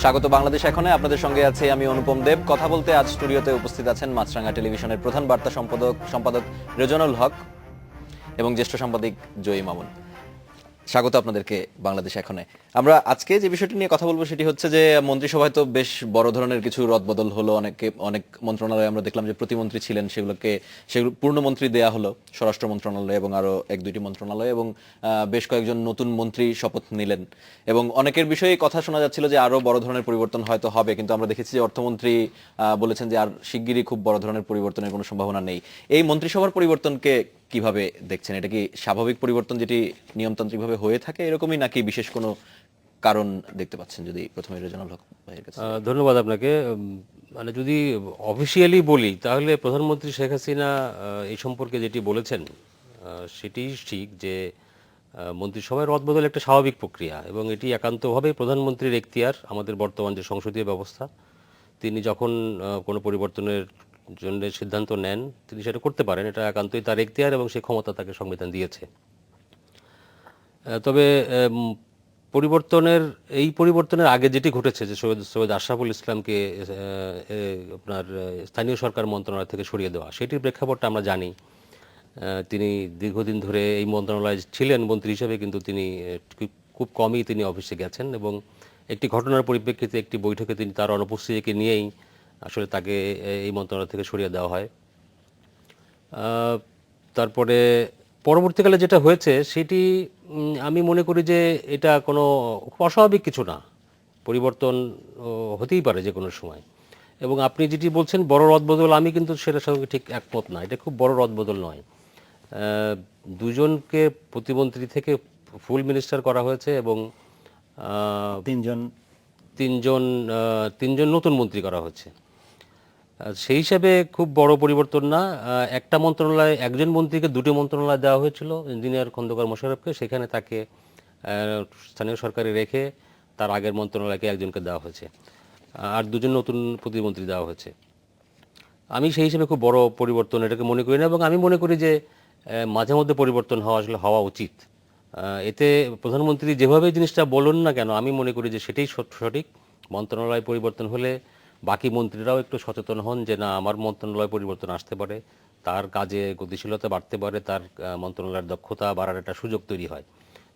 স্বাগত বাংলাদেশ এখনে। আপনাদের সঙ্গে আছে আমি অনুপম দেব। কথা বলতে আজ স্টুডিওতে উপস্থিত আছেন মাছরাঙা টেলিভিশনের প্রধান বার্তা সম্পাদক রেজনুল হক এবং জ্যেষ্ঠ সাংবাদিক জয়ী মামুন। স্বাগত আপনাদেরকে বাংলাদেশ এখনে। আমরা আজকে যে বিষয়টি নিয়ে কথা বলবো সেটি হচ্ছে যে মন্ত্রিসভায় তো বেশ বড় ধরনের কিছু রদবদল হলো। অনেক মন্ত্রণালয়ে আমরা দেখলাম যে প্রতিমন্ত্রী ছিলেন, সেগুলো পূর্ণমন্ত্রী দেয়া হলো, স্বরাষ্ট্র মন্ত্রণালয় এবং আরো এক দুইটি মন্ত্রণালয়, এবং বেশ কয়েকজন নতুন মন্ত্রী শপথ নিলেন এবং অনেকের বিষয়ে কথা শোনা যাচ্ছিল যে আরো বড় ধরনের পরিবর্তন হয়তো হবে, কিন্তু আমরা দেখেছি যে অর্থমন্ত্রী বলেছেন যে আর শিগগিরই খুব বড় ধরনের পরিবর্তনের কোনো সম্ভাবনা নেই। এই মন্ত্রিসভার পরিবর্তনকে কিভাবে দেখছেন? এটা কি স্বাভাবিক পরিবর্তন যেটি নিয়মতান্ত্রিকভাবে হয়ে থাকে এরকমই, নাকি বিশেষ কোনো কারণ দেখতে পাচ্ছেন? যদি প্রথমে রেজনাল হক ভাইয়ের কাছে। ধন্যবাদ আপনাকে। মানে যদি অফিসিয়ালি বলি তাহলে প্রধানমন্ত্রী শেখ হাসিনা এই সম্পর্কে যেটি বলেছেন সেটি ঠিক যে মন্ত্রিসভায় রদবদল একটা স্বাভাবিক প্রক্রিয়া এবং এটি একান্তভাবে প্রধানমন্ত্রীর এখতিয়ার। আমাদের বর্তমান যে সংসদীয় ব্যবস্থা, তিনি যখন কোনো পরিবর্তনের জন্য সিদ্ধান্ত নেন তিনি সেটা করতে পারেন, এটা একান্তই তার এখতিয়ার এবং সেই ক্ষমতা তাকে সংবিধান দিয়েছে। তবে পরিবর্তনের আগে যেটি ঘটেছে যে সৈয়দ আশরাফুল ইসলামকে আপনার স্থানীয় সরকার মন্ত্রণালয় থেকে সরিয়ে দেওয়া, সেটির প্রেক্ষাপটটা আমরা জানি। তিনি দীর্ঘদিন ধরে এই মন্ত্রণালয়ে ছিলেন মন্ত্রী হিসেবে, কিন্তু তিনি খুব কমই তিনি অফিসে গেছেন এবং একটি ঘটনার পরিপ্রেক্ষিতে একটি বৈঠকে তিনি তার অনুপস্থিতিকে নিয়েই আসলে তাকে এই মন্ত্রণালয় থেকে সরিয়ে দেওয়া হয়। তারপরে পরবর্তীকালে যেটা হয়েছে সেটি আমি মনে করি যে এটা কোনো অস্বাভাবিক কিছু না, পরিবর্তন হতেই পারে যে কোনো সময়। এবং আপনি যেটি বলছেন বড় রদবদল, আমি কিন্তু সেটার সঙ্গে ঠিক একমত না। এটা খুব বড় রদবদল নয়। দুজনকে প্রতিমন্ত্রী থেকে ফুল মিনিস্টার করা হয়েছে এবং তিনজন নতুন মন্ত্রী করা হচ্ছে। সেই হিসাবে খুব বড় পরিবর্তন না। একটা মন্ত্রণালয়ে একজন মন্ত্রীকে দুটি মন্ত্রণালয় দেওয়া হয়েছিল, ইঞ্জিনিয়ার খন্দকার মোশাররফকে, সেখানে তাকে স্থানীয় সরকারে রেখে তার আগের মন্ত্রণালয়কে একজনকে দেওয়া হয়েছে, আর দুজন নতুন প্রতিমন্ত্রী দেওয়া হয়েছে। আমি সেই হিসেবে খুব বড় পরিবর্তন এটাকে মনে করি না এবং আমি মনে করি যে মাঝে মধ্যে পরিবর্তন হওয়া উচিত। এতে প্রধানমন্ত্রী যেভাবে জিনিসটা বলুন না কেন, আমি মনে করি যে সেটাই সঠিক। মন্ত্রণালয় পরিবর্তন হলে বাকি মন্ত্রীরাও একটু সচেতন হন যে না, আমার মন্ত্রণালয় পরিবর্তন আসতে পারে, তার কাজে গতিশীলতা বাড়তে পারে, তার মন্ত্রণালয়ের দক্ষতা বাড়ার একটা সুযোগ তৈরি হয়।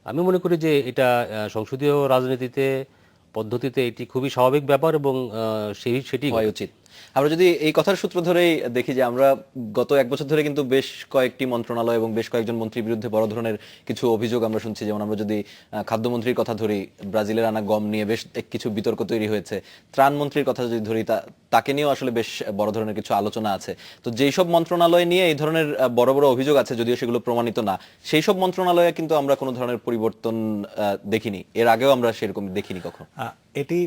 আমি মনে করি যে এটা সংসদীয় রাজনীতিতে পদ্ধতিতে এটি খুবই স্বাভাবিক ব্যাপার এবং সেটি হওয়া উচিত। আমরা যদি এই কথার সূত্র ধরেই দেখি যে আমরা গত এক বছর ধরে কিন্তু বেশ কয়েকটি মন্ত্রণালয় এবং বেশ কয়েকজন মন্ত্রীর বিরুদ্ধে বড় ধরনের কিছু অভিযোগ আমরা শুনছি। যেমন আমরা যদি খাদ্যমন্ত্রীর কথা ধরি, ব্রাজিলের আনা গম নিয়ে বেশ কিছু বিতর্ক তৈরি হয়েছে। ত্রাণমন্ত্রীর কথা যদি ধরি, তাকে নিয়েও আসলে বেশ বড় ধরনের কিছু আলোচনা আছে। তো যেই সব মন্ত্রণালয় নিয়ে এই ধরনের বড় বড় অভিযোগ আছে, যদিও সেগুলো প্রমাণিত না, সেই সব মন্ত্রণালয়ে কিন্তু আমরা কোনো ধরনের পরিবর্তন দেখিনি। এর আগেও আমরা সেরকম দেখিনি কখন। এটি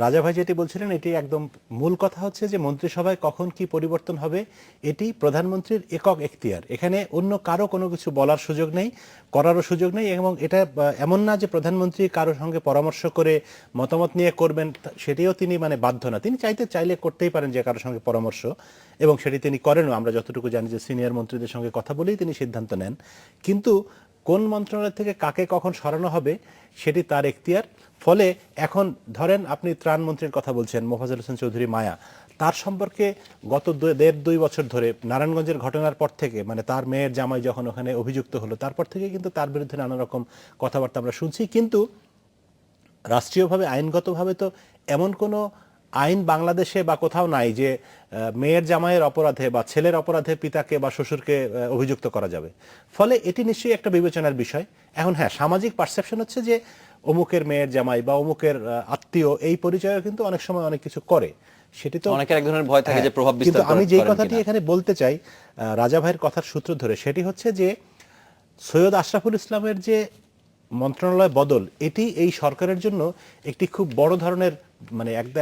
রাজা ভাই যেটি বলছিলেন এটি একদম মূল কথা হচ্ছে যে মন্ত্রিসভায় কখন কি পরিবর্তন হবে এটি প্রধানমন্ত্রীর একক এখতিয়ার। এখানে অন্য কারো কোনো কিছু বলার সুযোগ নেই, করারও সুযোগ নেই। এবং এটা এমন না যে প্রধানমন্ত্রী কারোর সঙ্গে পরামর্শ করে মতামত নিয়ে করবেন, সেটিও তিনি বাধ্য না। তিনি চাইলে করতেই পারেন যে কারোর সঙ্গে পরামর্শ, এবং সেটি তিনি করেনও। আমরা যতটুকু জানি যে সিনিয়র মন্ত্রীদের সঙ্গে কথা বলেই তিনি সিদ্ধান্ত নেন। কিন্তু কোন মন্ত্রণালয় থেকে কাকে কখন সরানো হবে সেটি তার এখতিয়ার। ফলে এখন ধরেন আপনি ত্রাণমন্ত্রীর কথা বলছেন, মোফাজ্জল হোসেন চৌধুরী মায়া, তার সম্পর্কে গত দুই বছর ধরে নারায়ণগঞ্জের ঘটনার পর থেকে, তার মেয়ের জামাই যখন ওখানে অভিযুক্ত হলো, তারপর থেকে কিন্তু তার বিরুদ্ধে নানা রকম কথাবার্তা আমরা শুনছি। কিন্তু রাষ্ট্রীয়ভাবে আইনগতভাবে তো এমন কোনো আইন বাংলাদেশে বা কোথাও নাই যে মেয়ের জামাইয়ের অপরাধে বা ছেলের অপরাধে পিতাকে বা শ্বশুরকে অভিযুক্ত করা যাবে। ফলে এটি নিশ্চয়ই একটা বিবেচনার বিষয়। এখন হ্যাঁ, সামাজিক পারসেপশন হচ্ছে যে অমুকের মেয়ের জামাই বা অমুকের আত্মীয়, এই পরিচয় কিন্তু অনেক সময় অনেক কিছু করে। সেটি তো অনেকের এক ধরনের ভয় থাকে যে প্রভাব বিস্তার কিন্তু আমি যে করেন কথাটি কিনা। এখানে বলতে চাই রাজা ভাইয়ের কথার সূত্র ধরে, সেটি হচ্ছে যে সৈয়দ আশরাফুল ইসলামের যে মন্ত্রণালয় বদল, এটি এই সরকারের জন্য একটি খুব বড় ধরনের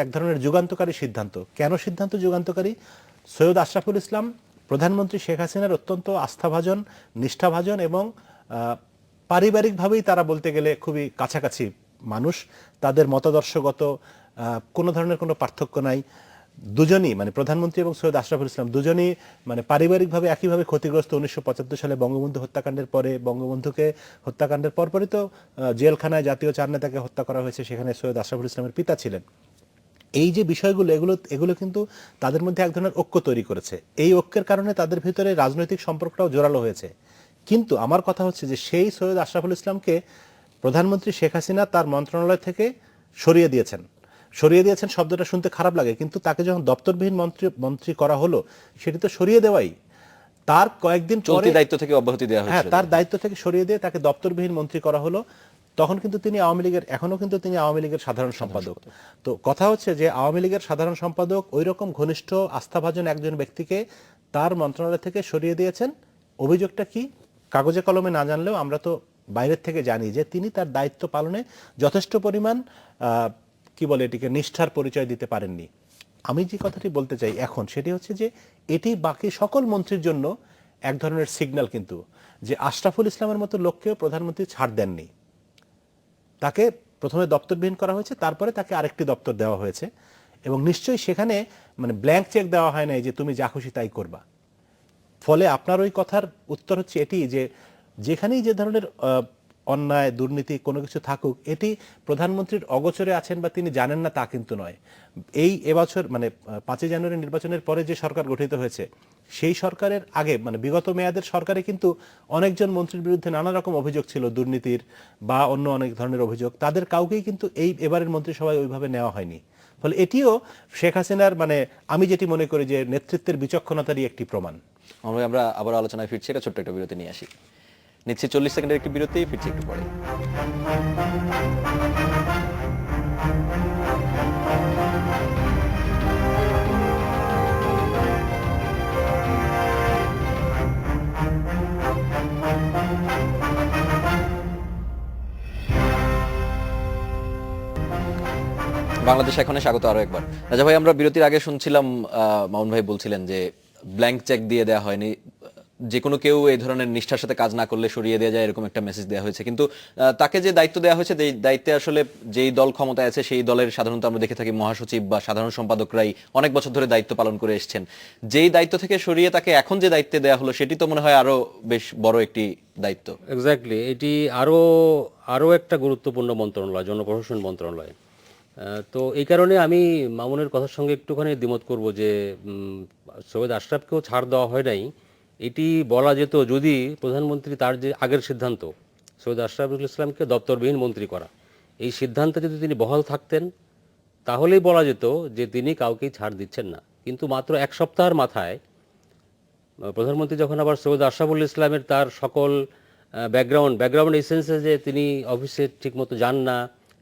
এক ধরনের যুগান্তকারী সিদ্ধান্ত। কেন সিদ্ধান্ত যুগান্তকারী? সৈয়দ আশরাফুল ইসলাম প্রধানমন্ত্রী শেখ হাসিনার অত্যন্ত আস্থাভাজন, নিষ্ঠাভাজন এবং পারিবারিকভাবেই তারা বলতে গেলে খুবই কাছাকাছি মানুষ। তাদের মতাদর্শগত কোনো ধরনের কোনো পার্থক্য নাই। দুজনই প্রধানমন্ত্রী এবং সৈয়দ আশরাফুল ইসলাম দুজনই পারিবারিকভাবে একইভাবে ক্ষতিগ্রস্ত। 1975 সালে বঙ্গবন্ধু হত্যাকাণ্ডের পরে, বঙ্গবন্ধুকে হত্যাকাণ্ডের পরপরই তো জেলখানায় জাতীয় চার নেতাকে হত্যা করা হয়েছে, সেখানে সৈয়দ আশরাফুল ইসলামের পিতা ছিলেন। এই যে বিষয়গুলো এগুলো এগুলো কিন্তু তাদের মধ্যে এক ধরনের ঐক্য তৈরি করেছে। এই ঐক্যের কারণে তাদের ভিতরে রাজনৈতিক সম্পর্কটাও জোরালো হয়েছে। কিন্তু আমার কথা হচ্ছে যে সেই সৈয়দ আশরাফুল ইসলামকে প্রধানমন্ত্রী শেখ হাসিনা তার মন্ত্রণালয় থেকে সরিয়ে দিয়েছেন। সরিয়ে দিয়েছেন শব্দটা শুনতে খারাপ লাগে, কিন্তু তাকে যখন দপ্তরবিহীন মন্ত্রী করা হলো, সেটি তো সরিয়ে দেওয়াই। তার কয়েকদিন চলতি পরে দায়িত্ব থেকে অব্যাহতি দেওয়া হ্যাঁ, হয়েছিল। তার দায়িত্ব থেকে সরিয়ে দিয়ে তাকে দপ্তরবিহীন মন্ত্রী করা হলো। তখন কিন্তু তিনি আওয়ামী লীগের, এখনো কিন্তু তিনি আওয়ামী লীগের সাধারণ সম্পাদক। তো কথা হচ্ছে যে আওয়ামী লীগের সাধারণ সম্পাদক ওই রকম ঘনিষ্ঠ আস্থাভাজন একজন ব্যক্তিকে তার মন্ত্রণালয় থেকে সরিয়ে দিয়েছেন। অভিযোগটা কি কাগজে কলমে না জানলেও আমরা তো বাইরের থেকে জানি যে তিনি তার দায়িত্ব পালনে যথেষ্ট পরিমাণ কি বলে এটিকে নিষ্ঠার পরিচয় দিতে পারেননি। আমি যে কথাটি বলতে চাই এখন সেটি হচ্ছে যে এটি বাকি সকল মন্ত্রীর জন্য এক ধরনের সিগন্যাল, কিন্তু যে আশরাফুল ইসলামের মতো লোককেও প্রধানমন্ত্রী ছাড় দেননি। তাকে প্রথমে দপ্তরবিহীন করা হয়েছে, তারপরে তাকে আরেকটি দপ্তর দেওয়া হয়েছে, এবং নিশ্চয়ই সেখানে মানে ব্ল্যাঙ্ক চেক দেওয়া হয় নাই যে তুমি যা খুশি তাই করবা। ফলে আপনার ওই কথার উত্তর হচ্ছে এটি যে যেখানেই যে ধরনের অন্যায় দুর্নীতি কোনো কিছু থাকুক, এটি প্রধানমন্ত্রীর অগোচরে আছেন বা তিনি জানেন না তা কিন্তু নয়। এবছর মানে 5 জানুয়ারি নির্বাচনের পরে যে সরকার গঠিত হয়েছে, সেই সরকারের আগে মানে বিগত মেয়াদের সরকারে কিন্তু অনেকজন মন্ত্রীর বিরুদ্ধে নানা রকম অভিযোগ ছিল, দুর্নীতির বা অন্য অনেক ধরনের অভিযোগ। তাদের কাউকেই কিন্তু এবারের মন্ত্রিসভায় ওইভাবে নেওয়া হয়নি। ফলে এটিও শেখ হাসিনার মানে আমি যেটি মনে করি যে নেতৃত্বের বিচক্ষণতারই একটি প্রমাণ। আমরা আবার আলোচনায় ফিরছি, এটা ছোট্ট একটা বিরতি নিয়ে আসি। নিচ্ছি 40 সেকেন্ডের একটি বিরতি, ফিরছি একটু পরে। বাংলাদেশ এখনে স্বাগত আরো একবার। রাজা ভাই, আমরা বিরতির আগে শুনছিলাম মামুন ভাই বলছিলেন যে ব্ল্যাঙ্ক চেক দিয়ে দেওয়া হয়নি, যে কোনো কেউ এই ধরনের নিষ্ঠার সাথে কাজ না করলে সরিয়ে দেওয়া যায় এরকম একটা মেসেজ দেওয়া হয়েছে। কিন্তু তাকে যে দায়িত্ব দেওয়া হয়েছে, দায়িত্বে আসলে যেই দল ক্ষমতায় আছে সেই দলের সাধারণত আমরা দেখে থাকি মহাসচিব বা সাধারণ সম্পাদকরাই অনেক বছর ধরে দায়িত্ব পালন করে এসেছেন। যেই দায়িত্ব থেকে সরিয়ে তাকে এখন যে দায়িত্বে দেওয়া হলো সেটি তো মনে হয় আরো বেশ বড় একটি দায়িত্ব। এক্স্যাক্টলি, এটি আরো একটা গুরুত্বপূর্ণ মন্ত্রণালয়, জনপ্রশাসন মন্ত্রণালয়। তো এই কারণে আমি মামুনের কথার সঙ্গে একটুখানি দ্বিমত করব যে সৈয়দ আশরাফকেও ছাড় দেওয়া হয় নাই। এটি বলা যেত যদি প্রধানমন্ত্রী তার যে আগের সিদ্ধান্ত সৈয়দ আশরাফুল ইসলামকে দপ্তরবিহীন মন্ত্রী করা, এই সিদ্ধান্তে যদি তিনি বহাল থাকতেন তাহলেই বলা যেত যে তিনি কাউকেই ছাড় দিচ্ছেন না। কিন্তু মাত্র এক সপ্তাহের মাথায় প্রধানমন্ত্রী যখন আবার সৈয়দ আশরাফুল ইসলামের তার সকল ব্যাকগ্রাউন্ড এসেন্সে যে তিনি অফিসে ঠিকমতো যান না,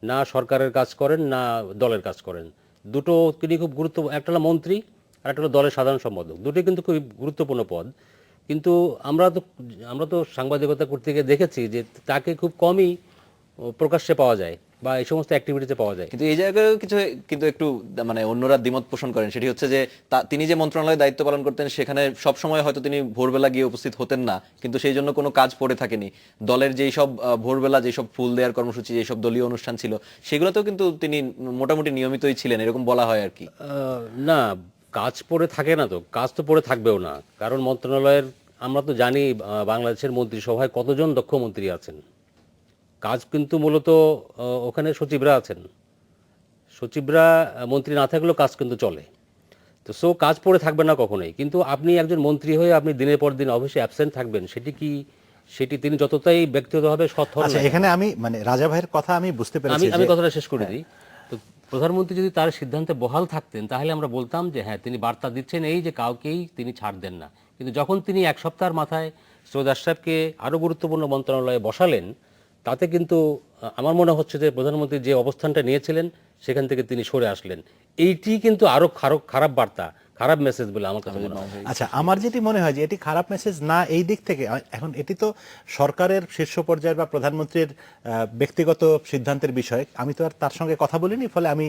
না সরকারের কাজ করেন না দলের কাজ করেন, দুটো তিনি খুব একটা হলো মন্ত্রী আর একটা হলো দলের সাধারণ সম্পাদক, দুটোই কিন্তু খুব গুরুত্বপূর্ণ পদ। কিন্তু আমরা তো সাংবাদিকতা করতে গিয়ে দেখেছি যে তাকে খুব কমই প্রকাশ্যে পাওয়া যায় বা এই সমস্ত অ্যাক্টিভিটিতে পাওয়া যায়। কিন্তু এই জায়গায় কিন্তু একটু মানে অন্যরা দ্বিমত পোষণ করেন। সেটি হচ্ছে যে তিনি যে মন্ত্রণালয়ে দায়িত্ব পালন করতেন সেখানে সব সময় হয়তো তিনি ভোরবেলা গিয়ে উপস্থিত হতেন না, কিন্তু সেই জন্য কোনো কাজ পড়ে থাকেনি। দলের যেই সব ভোরবেলা যেসব ফুল দেওয়ার কর্মসূচি, যেসব দলীয় অনুষ্ঠান ছিল সেগুলোতেও কিন্তু তিনি মোটামুটি নিয়মিতই ছিলেন, এরকম বলা হয় আর কি। না, কাজ পড়ে থাকে না, তো কাজ তো পড়ে থাকবেও না, কারণ মন্ত্রণালয়ের আমরা তো জানি বাংলাদেশের মন্ত্রিসভায় কতজন দক্ষ মন্ত্রী আছেন। কাজ কিন্তু মূলত ওখানে সচিবরা আছেন, সচিবরা মন্ত্রী না থাকলেও কাজ কিন্তু চলে। তো কাজ পড়ে থাকবে না কখনোই। কিন্তু আপনি একজন মন্ত্রী হয়ে আপনি দিনের পর দিন অফিসে অ্যাবসেন্ট থাকবেন, সেটি তিনি যতটাই ব্যক্তিগতভাবে সৎ হন। আচ্ছা, এখানে আমি মানে রাজা ভাইয়ের কথা আমি বুঝতে পেরেছি। আমি কথাটা শেষ করে দিই। তো প্রধানমন্ত্রী যদি তার সিদ্ধান্তে বহাল থাকতেন তাহলে আমরা বলতাম যে হ্যাঁ, তিনি বার্তা দিচ্ছেন এই যে কাউকেই তিনি ছাড় দেন না। কিন্তু যখন তিনি এক সপ্তাহের মাথায় সৈয়দ আশরাফকে আরও গুরুত্বপূর্ণ মন্ত্রণালয়ে বসালেন, তাতে কিন্তু আমার মনে হচ্ছে যে প্রধানমন্ত্রী যে অবস্থানটা নিয়েছিলেন সেখান থেকে তিনি সরে আসলেন। এইটি কিন্তু আরো খারাপ বার্তা, খারাপ মেসেজ বলে আমার কাছে মনে হয়। আচ্ছা, আমার যেটি মনে হয় যে এটি খারাপ মেসেজ না এই দিক থেকে, এখন এটি তো সরকারের শীর্ষ পর্যায়ের বা প্রধানমন্ত্রীর ব্যক্তিগত সিদ্ধান্তের বিষয়, আমি তো আর তার সঙ্গে কথা বলিনি, ফলে আমি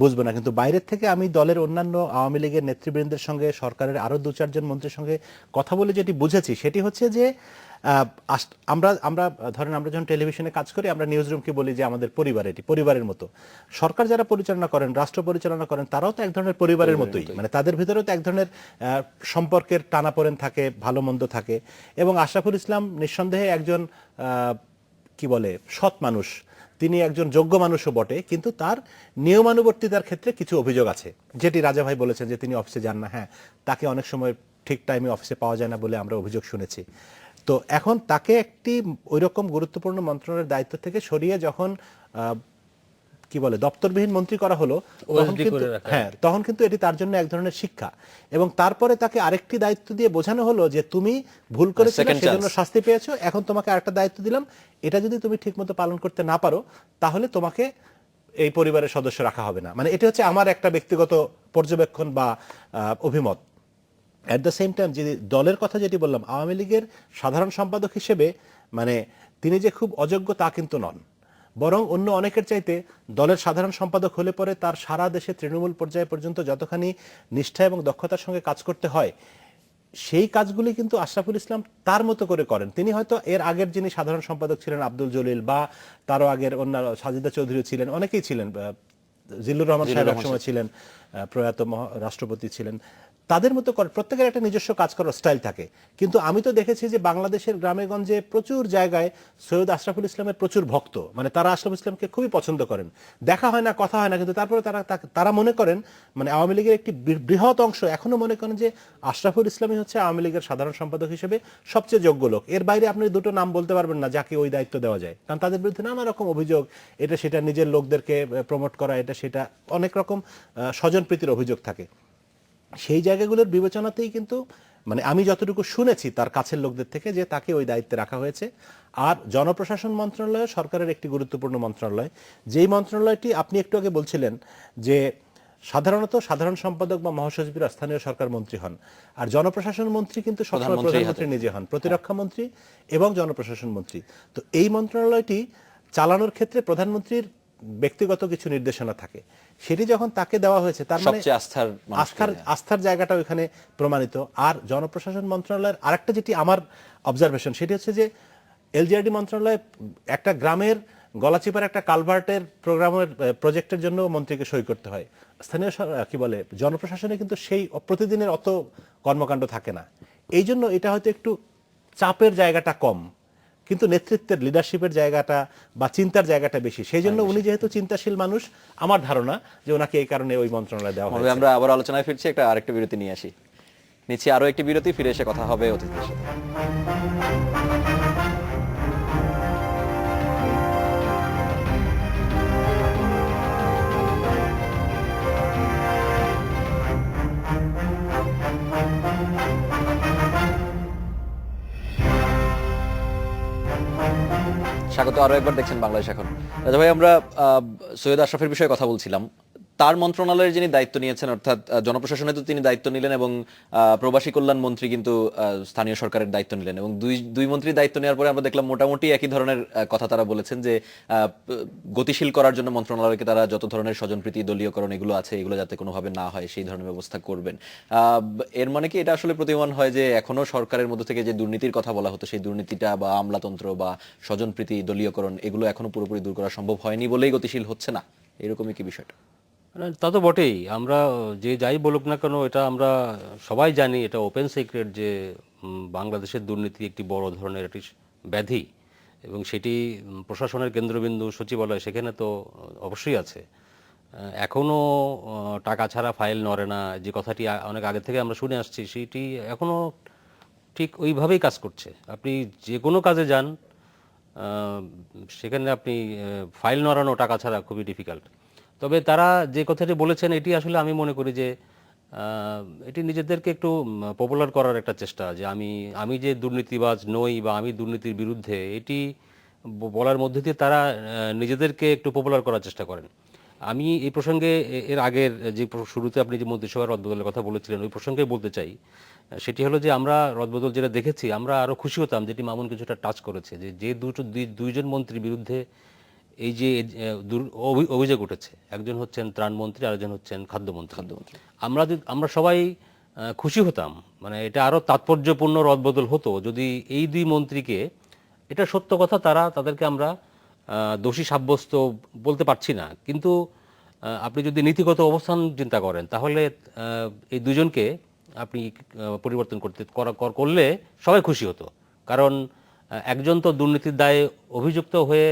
বুঝবো না। কিন্তু বাইরের থেকে আমি দলের অন্যান্য আওয়ামী লীগের নেতৃবৃন্দের সঙ্গে, সরকারের আরো 2-4 জন মন্ত্রীর সঙ্গে কথা বলে যেটি বুঝেছি সেটি হচ্ছে যে আমরা ধরেন আমরা যখন টেলিভিশনে কাজ করি আমরা নিউজ রুমকে বলি যে আমাদের পরিবার, এটি পরিবারের মতো। সরকার যারা পরিচালনা করেন, রাষ্ট্র পরিচালনা করেন, তারাও তো এক ধরনের পরিবারের মতোই, মানে তাদের ভিতরেও তো এক ধরনের সম্পর্কের টানাপোড়েন থাকে, ভালো মন্দ থাকে। এবং আশরাফুল ইসলাম নিঃসন্দেহে একজন কি বলে সৎ মানুষ। তিনি একজন যোগ্য মানুষও বটে, কিন্তু তার নিয়মানুবর্তিতার ক্ষেত্রে কিছু অভিযোগ আছে, যেটি রাজা ভাই বলেছেন যে তিনি অফিসে যান না। হ্যাঁ, তাকে অনেক সময় ঠিক টাইমে অফিসে পাওয়া যায় না বলে আমরা অভিযোগ শুনেছি। তো এখন তাকে একটি ওইরকম গুরুত্বপূর্ণ মন্ত্রণালয়ের দায়িত্ব থেকে সরিয়ে যখন কি বলে দপ্তরবিহীন মন্ত্রী করা হলো, তখন কিন্তু তখন কিন্তু এটি তার জন্য এক ধরনের শিক্ষা, এবং তারপরে তাকে আরেকটি দায়িত্ব দিয়ে বোঝানো হলো যে তুমি ভুল করেছিলে, সেজন্য শাস্তি পেয়েছো, এখন তোমাকে আরেকটা দায়িত্ব দিলাম, এটা যদি তুমি ঠিকমতো পালন করতে না পারো তাহলে তোমাকে এই পরিবারের সদস্য রাখা হবে না। মানে এটা হচ্ছে আমার একটা ব্যক্তিগত পর্যবেক্ষণ বা অভিমত। অ্যাট দ্য সেম টাইম যে দলের কথা যেটি বললাম, আওয়ামী লীগের সাধারণ সম্পাদক হিসেবে মানে তিনি যে খুব অযোগ্য তা কিন্তু নন, বরং অন্য অনেকের চাইতে দলের সাধারণ সম্পাদক হলে পরে তার সারা দেশে তৃণমূল পর্যায়ে পর্যন্ত যতখানি নিষ্ঠা এবং দক্ষতার সঙ্গে কাজ করতে হয়, সেই কাজগুলি কিন্তু আশরাফুল ইসলাম তার মতো করে করেন। তিনি হয়তো এর আগের যিনি সাধারণ সম্পাদক ছিলেন আব্দুল জলিল, বা তারও আগের অন্য সাজিদা চৌধুরী ছিলেন, অনেকেই ছিলেন, জিল্লুর রহমান সাহেব একসময় ছিলেন, প্রয়াত রাষ্ট্রপতি ছিলেন, তাদের মতো করে প্রত্যেকের একটা নিজস্ব কাজ করার স্টাইল থাকে। কিন্তু আমি তো দেখেছি যে বাংলাদেশের গ্রামে গঞ্জে প্রচুর জায়গায় সৈয়দ আশরাফুল ইসলামের প্রচুর ভক্ত, মানে তারা আশরাফুল ইসলামকে খুবই পছন্দ করেন, দেখা হয় না, কথা হয় না, কিন্তু তারপরে তারা মনে করেন, মানে আওয়ামী লীগের একটি বৃহৎ অংশ এখনো মনে করেন যে আশরাফুল ইসলামই হচ্ছে আওয়ামী লীগের সাধারণ সম্পাদক হিসেবে সবচেয়ে যোগ্য লোক। এর বাইরে আপনি দুটো নাম বলতে পারবেন না যাকে ওই দায়িত্ব দেওয়া যায়, কারণ তাদের বিরুদ্ধে নানা রকম অভিযোগ, এটা সেটা নিজের লোকদেরকে প্রমোট করা, এটা সেটা অনেক রকম স্বজনপ্রীতির অভিযোগ থাকে। সেই জায়গাগুলোর বিবেচনাতেই কিন্তু মানে আমি যতটুকু শুনেছি তার কাছের লোকদের থেকে, যে তাকে ওই দায়িত্বে রাখা হয়েছে। আর জনপ্রশাসন মন্ত্রণালয় সরকারের একটি গুরুত্বপূর্ণ মন্ত্রণালয়, যেই মন্ত্রণালয়টি আপনি একটু আগে বলছিলেন যে সাধারণত সাধারণ সম্পাদক বা মহাসচিবরা স্থানীয় সরকার মন্ত্রী হন, আর জনপ্রশাসন মন্ত্রী কিন্তু সবসময় প্রধানমন্ত্রী নিজে হন, প্রতিরক্ষা মন্ত্রী এবং জনপ্রশাসন মন্ত্রী। তো এই মন্ত্রণালয়টি চালানোর ক্ষেত্রে প্রধানমন্ত্রীর ব্যক্তিগত কিছু নির্দেশনা থাকে, সেটি যখন তাকে দেওয়া হয়েছে তার মানে আস্থার জায়গাটা ওইখানে প্রমাণিত। আর জনপ্রশাসন মন্ত্রণালয়ের আরেকটা যেটি আমার অবজারভেশন, সেটি হচ্ছে যে এলজিআরডি মন্ত্রণালয় একটা গ্রামের গলাচিপার একটা কালভার্টের প্রজেক্টের জন্য মন্ত্রীকে সই করতে হয়। স্থানীয় কি বলে জনপ্রশাসনে কিন্তু সেই প্রতিদিনের অত কর্মকাণ্ড থাকে না, এই জন্য এটা হয়তো একটু চাপের জায়গাটা কম, কিন্তু নেতৃত্বের লিডারশিপের জায়গাটা বা চিন্তার জায়গাটা বেশি। সেই জন্য উনি যেহেতু চিন্তাশীল মানুষ, আমার ধারণা যে ওনাকে এই কারণে ওই মন্ত্রণালয় দেওয়া হবে। আমরা আবার আলোচনায় ফিরছি, আরেকটা বিরতি নিয়ে আসি, নিচ্ছি আরো একটি বিরতি, ফিরে এসে কথা হবে অতিথিদের সাথে। স্বাগত আরো একবার, দেখছেন বাংলাদেশ এখন। রাজা ভাই, আমরা সৈয়দ আশরাফের বিষয়ে কথা বলছিলাম। তার মন্ত্রণালয়ের যিনি দায়িত্ব নিয়েছেন, অর্থাৎ জনপ্রশাসনে তো তিনি দায়িত্ব নিলেন, এবং প্রবাসী কল্যাণ মন্ত্রী কিন্তু স্থানীয় সরকারের দায়িত্ব নিলেন, এবং দুই মন্ত্রী দায়িত্ব নেওয়ার পরে আমরা দেখলাম মোটামুটি একই ধরনের কথা তারা বলেছেন, যে গতিশীল করার জন্য মন্ত্রণালয়কে তারা যত ধরনের স্বজনপ্রীতি, দলীয়করণ এগুলো আছে, এগুলো যাতে কোনোভাবে না হয় সেই ধরনের ব্যবস্থা করবেন। এর মানে কি এটা আসলে প্রতীয়মান হয় যে এখনো সরকারের মধ্যে থেকে যে দুর্নীতির কথা বলা হতো, সেই দুর্নীতিটা বা আমলাতন্ত্র বা স্বজনপ্রীতি, দলীয়করণ এগুলো এখনো পুরোপুরি দূর করা সম্ভব হয়নি বলেই গতিশীল হচ্ছে না, এরকমই কি বিষয়টা? তা তো বটেই। আমরা যে যাই বলুক না কেন, এটা আমরা সবাই জানি, এটা ওপেন সিক্রেট যে বাংলাদেশের দুর্নীতি একটি বড় ধরনের একটি ব্যাধি, এবং সেটি প্রশাসনের কেন্দ্রবিন্দু সচিবালয় সেখানে তো অবশ্যই আছে। এখনও টাকা ছাড়া ফাইল নড়ে না, যে কথাটি অনেক আগে থেকে আমরা শুনে আসছি, সেটি এখনও ঠিক ওইভাবেই কাজ করছে। আপনি যে কোনো কাজে যান, সেখানে আপনি ফাইল নড়ানো টাকা ছাড়া খুবই ডিফিকাল্ট। তবে তারা যে কথাটি বলেছেন, এটি আসলে আমি মনে করি যে এটি নিজেদেরকে একটু পপুলার করার একটা চেষ্টা, যে আমি যে দুর্নীতিবাজ নই বা আমি দুর্নীতির বিরুদ্ধে, এটি বলার মধ্যে দিয়ে তারা নিজেদেরকে একটু পপুলার করার চেষ্টা করেন। আমি এই প্রসঙ্গে এর আগের যে শুরুতে আপনি যে মন্ত্রিসভার রদবদলের কথা বলেছিলেন, ওই প্রসঙ্গে বলতে চাই। সেটি হলো যে আমরা রদবদল যেটা দেখেছি, আমরা আরও খুশি হতাম, যেটি মামুন কিছুটা টাচ করেছে, যে দুইজন মন্ত্রীর বিরুদ্ধে এই যে অভিযোগ উঠেছে, একজন হচ্ছেন ত্রাণমন্ত্রী, আরেকজন হচ্ছেন খাদ্যমন্ত্রী। আমরা সবাই খুশি হতাম, মানে এটা আরও তাৎপর্যপূর্ণ রদবদল হতো যদি এই দুই মন্ত্রীকে, এটা সত্য কথা, তাদেরকে আমরা দোষী সাব্যস্ত বলতে পারছি না, কিন্তু আপনি যদি নীতিগত অবস্থান চিন্তা করেন, তাহলে এই দুজনকে আপনি পরিবর্তন করলে সবাই খুশি হতো। কারণ একজন তো দুর্নীতির দায়ে অভিযুক্ত হয়ে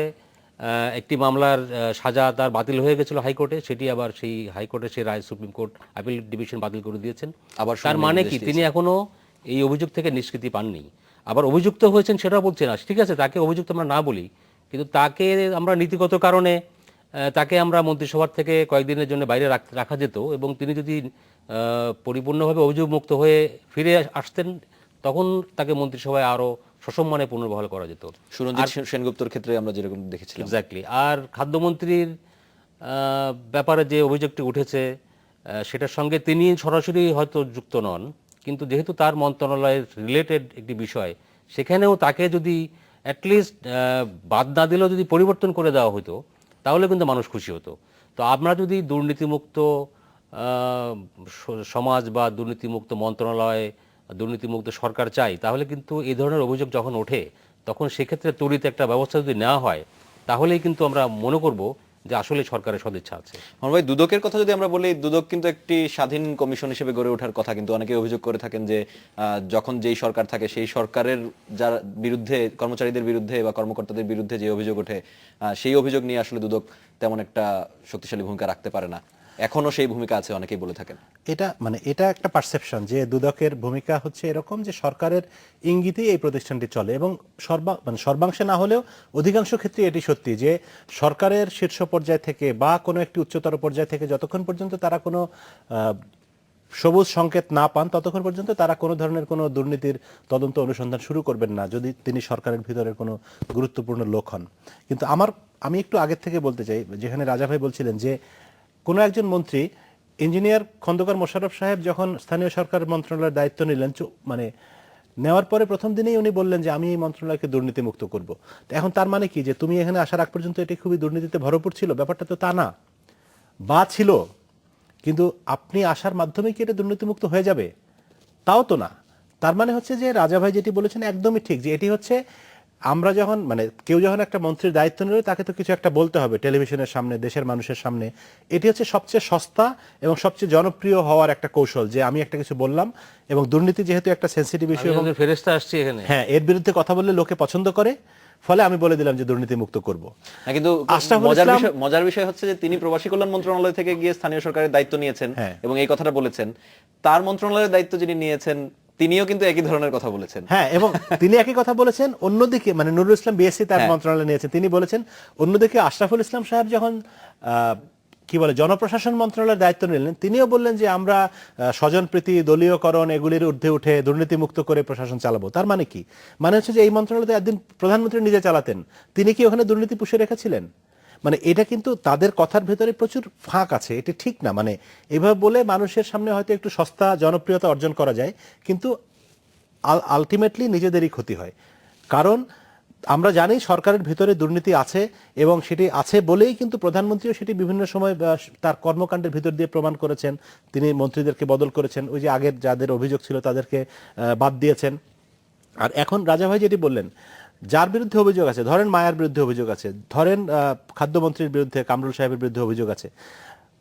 একটি মামলার সাজা তার বাতিল হয়ে গেছিল হাইকোর্টে, সেটি আবার সেই হাইকোর্টে সেই রায় সুপ্রিম কোর্ট আপিল ডিভিশন বাতিল করে দিয়েছেন। আবার তার শুনানির মানে নির্দেশ কি দিয়েছে। তিনি এখনো এই অভিযোগ থেকে নিষ্কৃতি পাননি। আবার অভিযুক্ত হয়েছেন সেটাও বলছে না, ঠিক আছে তাকে অভিযুক্ত আমরা না বলি, কিন্তু তাকে আমরা নীতিগত কারণে তাকে আমরা মন্ত্রিসভার থেকে কয়েকদিনের জন্য বাইরে রাখা যেত, এবং তিনি যদি পরিপূর্ণভাবে অভিযোগমুক্ত হয়ে ফিরে আসতেন তখন তাকে মন্ত্রিসভায় আরও সসম্মানে পুনর্বহাল করা যেত। সুরঞ্জিত সেনগুপ্তর ক্ষেত্রে আমরা যেরকম দেখেছিলাম। এক্স্যাক্টলি। আর খাদ্যমন্ত্রীর ব্যাপারে যে অভিযোগটি উঠেছে সেটার সঙ্গে তিনি সরাসরি হয়তো যুক্ত নন, কিন্তু যেহেতু তার মন্ত্রণালয়ের রিলেটেড একটি বিষয়, সেখানেও তাকে যদি অ্যাটলিস্ট বাদ না দিলেও যদি পরিবর্তন করে দেওয়া হতো তাহলে কিন্তু মানুষ খুশি হতো। তো আমরা যদি দুর্নীতিমুক্ত সমাজ বা দুর্নীতিমুক্ত মন্ত্রণালয়, দুর্নীতিমুক্ত সরকার চাই, তাহলে কিন্তু এই ধরনের অভিযোগ যখন ওঠে তখন সেক্ষেত্রে ত্বরিত একটা ব্যবস্থা যদি নেওয়া হয় তাহলেই কিন্তু আমরা মনে করব যে আসলে সরকারের সদিচ্ছা আছে। আমার ভাই, দুদকের কথা যদি আমরা বলি, দুদক কিন্তু একটি স্বাধীন কমিশন হিসেবে গড়ে ওঠার কথা, কিন্তু অনেকে অভিযোগ করে থাকেন যে যখন যেই সরকার থাকে সেই সরকারের যার বিরুদ্ধে, কর্মচারীদের বিরুদ্ধে বা কর্মকর্তাদের বিরুদ্ধে যে অভিযোগ ওঠে, সেই অভিযোগ নিয়ে আসলে দুদক তেমন একটা শক্তিশালী ভূমিকা রাখতে পারে না। এখনো সেই ভূমিকা আছে, অনেকেই বলে থাকেন। এটা একটা পারসেপশন যে দুদকের ভূমিকা হচ্ছে এরকম যে সরকারের ইঙ্গিতেই এই প্রতিষ্ঠানটি চলে, এবং সর্বাংশে না হলেও অধিকাংশ ক্ষেত্রে এটি সত্যি যে সরকারের শীর্ষ পর্যায় থেকে বা কোনো একটি উচ্চতর পর্যায় থেকে যতক্ষণ পর্যন্ত তারা কোনো সবুজ সংকেত না পান ততক্ষণ পর্যন্ত তারা কোনো ধরনের কোনো দুর্নীতির তদন্ত অনুসন্ধান শুরু করবেন না, যদি তিনি সরকারের ভিতরের কোনো গুরুত্বপূর্ণ লোক হন। কিন্তু আমি একটু আগের থেকে বলতে চাই, যেখানে রাজা ভাই বলছিলেন যে কোনো একজন মন্ত্রী, ইঞ্জিনিয়ার খন্দকার মোশাররফ সাহেব যখন স্থানীয় সরকার মন্ত্রণালয়ের দায়িত্ব নিলেন, নেওয়ার পরে প্রথম দিনেই উনি বললেন যে আমি এই মন্ত্রণালয়কে দুর্নীতিমুক্ত করব। তো এখন তার মানে কি যে তুমি এখানে আসার আগ পর্যন্ত এটি খুবই দুর্নীতিতে ভরপুর ছিল? ব্যাপারটা তো তা না, বা ছিল, কিন্তু আপনি আসার মাধ্যমে কি এটা দুর্নীতিমুক্ত হয়ে যাবে? তাও তো না। তার মানে হচ্ছে যে রাজা ভাই যেটি বলেছেন একদমই ঠিক, যে এটি হচ্ছে আমরা যখন কেউ যখন একটা মন্ত্রীর দায়িত্ব নিল তাকে তো কিছু একটা বলতে হবে টেলিভিশনের সামনে, দেশের মানুষের সামনে। এটি হচ্ছে সবচেয়ে সস্তা এবং সবচেয়ে জনপ্রিয় হওয়ার একটা কৌশল, যে আমি একটা কিছু বললাম, এবং দুর্নীতি যেহেতু একটা সেন্সিটিভ ইস্যু, এবং ফেরেশতা আসছে এখানে, হ্যাঁ, এর বিরুদ্ধে কথা বললে লোকে পছন্দ করে, ফলে আমি বলে দিলাম যে দুর্নীতি মুক্ত করব। কিন্তু মজার বিষয় হচ্ছে যে তিনি প্রবাসী কল্যাণ মন্ত্রণালয় থেকে গিয়ে স্থানীয় সরকারের দায়িত্ব নিয়েছেন এবং এই কথাটা বলেছেন। তার মন্ত্রণালয়ের দায়িত্ব যিনি নিয়েছেন তিনিও কিন্তু একই ধরনের কথা বলেছেন। হ্যাঁ, এবং তিনি একই কথা বলেছেন। অন্যদিকে নুরুল ইসলাম বিএসসি তার মন্ত্রণালয় নিয়েছেন, তিনি বলেছেন। অন্যদিকে আশরাফুল ইসলাম সাহেব যখন জনপ্রশাসন মন্ত্রণালয়ের দায়িত্ব নিলেন, তিনিও বললেন যে আমরা স্বজনপ্রীতি, দলীয়করণ এগুলির ঊর্ধ্বে উঠে দুর্নীতিমুক্ত করে প্রশাসন চালাবো। তার মানে কি? মানে হচ্ছে যে এই মন্ত্রণালয় তো একদিন প্রধানমন্ত্রী নিজে চালাতেন, তিনি কি ওখানে দুর্নীতি পুষে রেখেছিলেন? এটা কিন্তু তাদের কথার ভেতরে প্রচুর ফাঁক আছে, এটি ঠিক না। এভাবে বলে মানুষের সামনে হয়তো একটু সস্তা জনপ্রিয়তা অর্জন করা যায়, কিন্তু আলটিমেটলি নিজেদেরই ক্ষতি হয়। কারণ আমরা জানি সরকারের ভিতরে দুর্নীতি আছে, এবং সেটি আছে বলেই কিন্তু প্রধানমন্ত্রীও সেটি বিভিন্ন সময় তার কর্মকাণ্ডের ভিতর দিয়ে প্রমাণ করেছেন। তিনি মন্ত্রীদেরকে বদল করেছেন, ওই যে আগের যাদের অভিযোগ ছিল তাদেরকে বাদ দিয়েছেন। আর এখন রাজা ভাই যেটি বললেন, যার বিরুদ্ধে অভিযোগ আছে, ধরেন মায়ার বিরুদ্ধে অভিযোগ আছে, ধরেন খাদ্যমন্ত্রীর বিরুদ্ধে, কামরুল সাহেবের বিরুদ্ধে অভিযোগ আছে,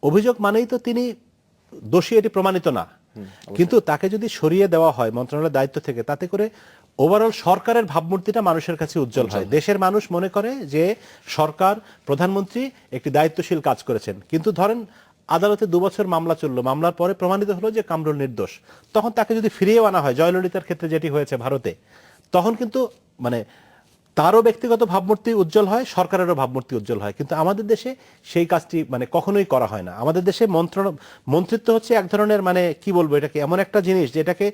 অভিযোগ মানেই তো তিনি দোষী, এটি প্রমাণিত না। কিন্তু তাকে যদি সরিয়ে দেওয়া হয় মন্ত্রণালয়ের দায়িত্ব থেকে, তাতে করে ওভারঅল সরকারের ভাবমূর্তিটা মানুষের কাছে উজ্জ্বল হয়। দেশের মানুষ মনে করে যে সরকার, প্রধানমন্ত্রী একটি দায়িত্বশীল কাজ করেছেন। কিন্তু ধরেন আদালতে 2 বছর মামলা চললো, মামলার পরে প্রমাণিত হলো যে কামরুল নির্দোষ, তখন তাকে যদি ফিরিয়ে আনা হয়, জয়ললিতার ক্ষেত্রে যেটি হয়েছে ভারতে, তখন কিন্তু তারও ব্যক্তিগত ভাবমূর্তি উজ্জ্বল হয়, সরকারেরও ভাবমূর্তি উজ্জ্বল হয়। কিন্তু আমাদের দেশে সেই কাজটি কখনোই করা হয় না। আমাদের দেশে মন্ত্রিত্ব হচ্ছে এক ধরনের কি বলবো, এটাকে এমন একটা জিনিস যেটাকে